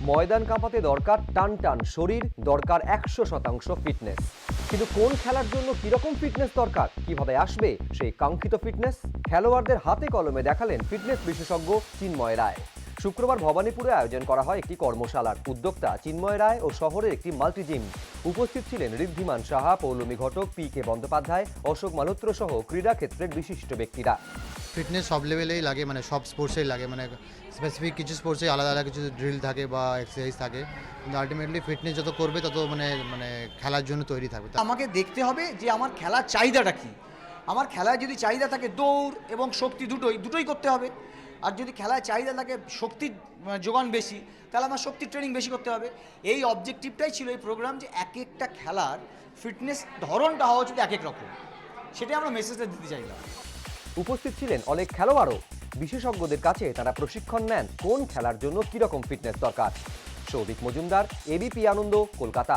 ময়দান কাঁপাতে দরকার টান টান শরীর, দরকার 100% ফিটনেস। কিন্তু কোন খেলার জন্য কিরকম ফিটনেস দরকার, কিভাবে আসবে সেই কাঙ্ক্ষিত ফিটনেস? খেলোয়াড়দের হাতে কলমে দেখালেন ফিটনেস বিশেষজ্ঞ চিন্ময় রায়। শুক্রবার ভবানীপুরে আয়োজন করা হয় একটি কর্মশালার। উদ্যোক্তা চিন্ময় রায় ও শহরের একটি মাল্টি জিম। উপস্থিত ছিলেন ঋদ্ধিমান সাহা, পৌলমী ঘটক, পি.কে. বন্দ্যোপাধ্যায়, অশোক মালহোত্র সহ ক্রীড়া ক্ষেত্রের বিশিষ্ট ব্যক্তিরা। ফিটনেস সব লেভেলেই লাগে, মানে সব স্পোর্টসেই লাগে, মানে স্পেসিফিক কিছু স্পোর্টসে আলাদা আলাদা কিছু ড্রিল থাকে বা এক্সারসাইজ থাকে, কিন্তু আলটিমেটলি ফিটনেস যত করবে তত মানে মানে খেলার জন্য তৈরি থাকবে। আমাকে দেখতে হবে যে আমার খেলার চাহিদাটা কী। আমার খেলায় যদি চাহিদা থাকে দৌড় এবং শক্তি দুটোই করতে হবে। আর যদি খেলায় চাহিদা থাকে শক্তির যোগান বেশি, তাহলে আমার শক্তির ট্রেনিং বেশি করতে হবে। এই অবজেক্টিভটাই ছিল এই প্রোগ্রাম, যে এক একটা খেলার ফিটনেস ধরনটা হওয়া উচিত এক এক রকম। সেটাই আমরা মেসেজটা দিতে চাইলাম। উপস্থিত ছিলেন অনেক খেলোয়াড়ও। বিশেষজ্ঞদের কাছে তারা প্রশিক্ষণ নেন কোন খেলার জন্য কিরকম ফিটনেস দরকার। সৌভিক মজুমদার, এবিপি আনন্দ, কলকাতা।